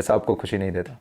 पैसा आपको खुशी नहीं देता,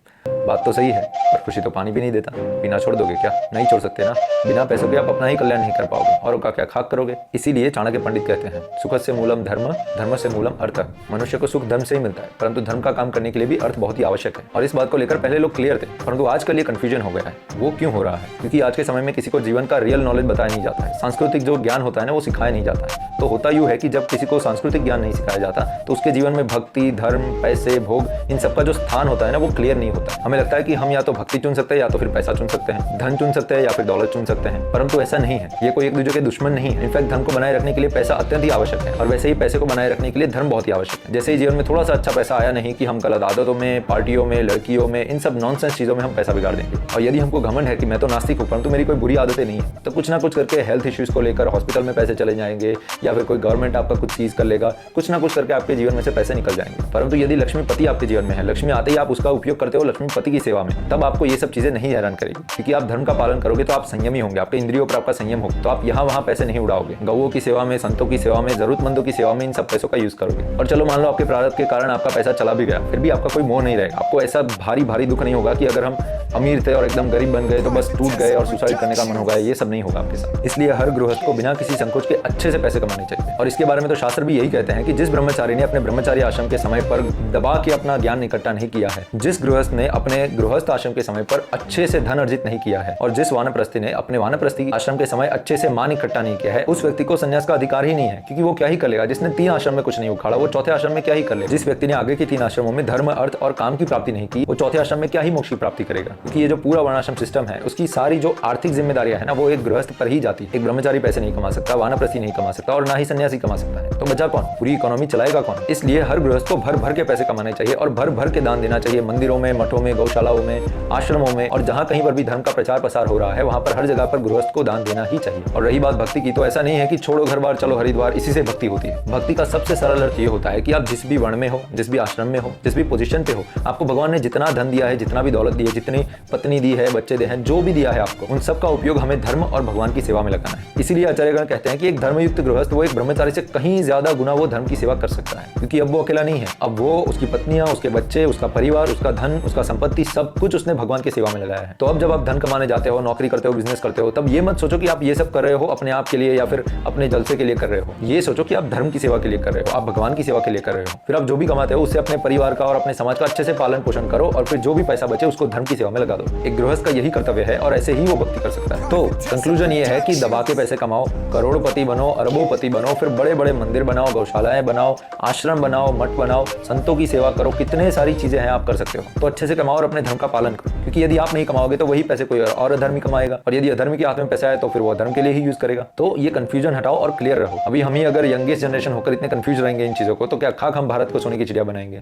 बात तो सही है, पर खुशी तो पानी भी नहीं देता। बिना छोड़ दोगे क्या? नहीं छोड़ सकते ना। बिना पैसों के आप अपना ही कल्याण नहीं कर पाओगे, औरों का क्या खाक करोगे। इसीलिए चाणक्य पंडित कहते हैं, सुख से मूलम धर्म, धर्म से मूलम अर्थ। मनुष्य को सुख धर्म से ही मिलता है, परंतु धर्म का काम करने के लिए भी अर्थ बहुत ही आवश्यक है। और इस बात को लेकर पहले लोग क्लियर थे, परंतु आजकल ये कंफ्यूजन हो गया है। वो क्यों हो रहा है? क्योंकि आज के समय में किसी को जीवन का रियल नॉलेज बताया नहीं जाता है। सांस्कृतिक जो ज्ञान होता है ना, वो सिखाया नहीं जाता है। तो होता यूँ है कि जब किसी को सांस्कृतिक ज्ञान नहीं सिखाया जाता, तो उसके जीवन में भक्ति, धर्म, पैसे, भोग, इन सब का जो स्थान होता है ना, वो क्लियर नहीं होता। हमें लगता है कि हम या तो भक्ति चुन सकते हैं, या तो फिर पैसा चुन सकते हैं, धन चुन सकते हैं, या फिर दौलत चुन सकते हैं। परंतु ऐसा नहीं है। ये कोई एक दूसरे के दुश्मन नहीं है। इनफैक्ट धन को बनाए रखने के लिए पैसा अत्यंत ही आवश्यक है, और वैसे ही पैसे को बनाए रखने के लिए धर्म बहुत ही आवश्यक है। जैसे ही जीवन में थोड़ा सा अच्छा पैसा आया नहीं कि हम गलत आदतों में, पार्टियों में, लड़कियों में, इन सब नॉनसेंस चीजों में हम पैसा बिगाड़ देंगे। और यदि हमको घमंड है कि मैं तो नास्तिक हूँ, परंतु मेरी कोई बुरी आदतें नहीं है, तो कुछ ना कुछ करके हेल्थ इश्यूज को लेकर हॉस्पिटल में पैसे चले जाएंगे, या फिर कोई गवर्नमेंट आपका कुछ चीज कर लेगा, कुछ ना कुछ करके आपके जीवन में से पैसे निकल जाएंगे। परंतु यदि लक्ष्मीपति आपके जीवन में है, लक्ष्मी आते ही आप उसका उपयोग करते हो लक्ष्मीपति की सेवा में, तब आपको ये सब चीजें नहीं हैरान करेगी। क्योंकि आप धर्म का पालन करोगे तो आप संयमी होंगे, आपके इंद्रियों पर आपका संयम होगा, तो आप यहाँ वहाँ पैसे नहीं उड़ाओगे। गौओं की सेवा में, संतों की सेवा में, जरूरतमंदों की सेवा में इन सब पैसों का यूज करोगे। और चलो मान लो आपके प्रारब्ध के कारण आपका पैसा चला भी गया, फिर भी आपका कोई मोह नहीं रहेगा। आपको ऐसा भारी भारी दुख नहीं होगा कि अगर हम अमीर थे और एकदम गरीब बन गए तो बस टूट गए और सुसाइड करने का मन होगा। ये सब नहीं होगा आपके साथ। इसलिए हर गृहस्थ को बिना किसी संकोच के अच्छे से पैसे कमाने चाहिए। और इसके बारे में तो शास्त्र भी यही कहते हैं कि जिस ब्रह्मचारी ने अपने ब्रह्मचारी आश्रम के समय पर दबा के अपना ज्ञान इकट्ठा नहीं किया है, जिस गृहस्थ ने अपने गृहस्थ आश्रम के समय पर अच्छे से धन अर्जित नहीं किया है, और जिस वानप्रस्थी ने अपने वानप्रस्थी आश्रम के समय अच्छे से मान इकट्ठा नहीं किया है, उस व्यक्ति को संन्यास का अधिकार ही नहीं है। क्योंकि वो क्या ही कर लेगा? जिसने 3 आश्रम में कुछ नहीं उखाड़ा, वो चौथे आश्रम में क्या ही कर लेगा? जिस व्यक्ति ने आगे के 3 आश्रमों में धर्म, अर्थ और काम की प्राप्ति नहीं की, वो चौथे आश्रम में क्या ही मोक्ष की प्राप्ति करेगा? क्योंकि ये जो पूरा वर्णाश्रम सिस्टम है, उसकी सारी जो आर्थिक जिम्मेदारियां है ना, वो एक गृहस्थ पर ही जाती है। एक ब्रह्मचारी पैसे नहीं कमा सकता, वानप्रस्थी नहीं कमा सकता, और ना ही सन्यासी कमा सकता है। तो बचा कौन? पूरी इकोनॉमी चलाएगा कौन? इसलिए हर गृहस्थ को भर भर के पैसे कमाने चाहिए, और भर भर के दान देना चाहिए। मंदिरों में, मठों में, गौशालाओं में, आश्रमों में, और जहां कहीं पर भी धर्म का प्रचार प्रसार हो रहा है, वहां पर हर जगह पर गृहस्थ को दान देना ही चाहिए। और रही बात भक्ति की, तो ऐसा नहीं है कि छोड़ो घर बार चलो हरिद्वार, इसी से भक्ति होती है। भक्ति का सबसे सरल अर्थ ये होता है कि आप जिस भी वर्ण में हो, जिस भी आश्रम में हो, जिस भी पोजीशन पे हो, आपको भगवान ने जितना धन दिया है, जितना भी दौलत दी है, जितनी पत्नी दी है, बच्चे दिए हैं, जो भी दिया है आपको, उन सब का उपयोग हमें धर्म और भगवान की सेवा में लगाना है। इसीलिए आचार्यगण कहते हैं कि एक धर्मयुक्त गृहस्थ वो एक ब्रह्मचारी से कहीं ज्यादा गुना वो धर्म की सेवा कर सकता है। क्योंकि अब वो अकेला नहीं है, अब वो, उसकी पत्नियां, उसके बच्चे, उसका परिवार, उसका धन, उसका संपत्ति, सब कुछ उसने भगवान की सेवा में लगाया है। तो अब जब आप धन कमाने जाते हो, नौकरी करते हो, बिजनेस करते हो, तब ये मत सोचो कि आप ये सब कर रहे हो अपने आप के लिए या फिर अपने जलसे के लिए कर रहे हो। ये सोचो कि आप धर्म की सेवा के लिए कर रहे हो, आप भगवान की सेवा के लिए कर रहे हो। फिर आप जो भी कमाते हो उससे अपने परिवार का और अपने समाज का अच्छे से पालन पोषण करो, और फिर जो भी पैसा बचे उसको धर्म की सेवा में लगा दो। एक गृहस्थ का यही कर्तव्य है, और ऐसे ही वो भक्ति कर सकता है। तो कंक्लूजन ये है कि दबा के पैसे कमाओ, करोड़पति बनो, अरबोपति बनो, फिर बड़े बड़े मंदिर बनाओ, गौशालाएं बनाओ, आश्रम बनाओ, मठ बनाओ, संतों की सेवा करो, कितने सारी चीजें हैं आप कर सकते हो। तो अच्छे से कमाओ और अपने धर्म का पालन करो। क्योंकि यदि आप नहीं कमाओगे तो वही पैसे कोई और अधर्मी कमाएगा, और यदि अधर्मी के हाथ में पैसा है तो फिर वो धर्म के लिए ही यूज करेगा। तो ये कंफ्यूजन हटाओ और क्लियर रहो। अभी हम ही अगर यंगेस्ट जनरेशन होकर इतने कंफ्यूज रहेंगे इन चीजों को, तो क्या खाक हम भारत को सोने की चिड़िया बनाएंगे?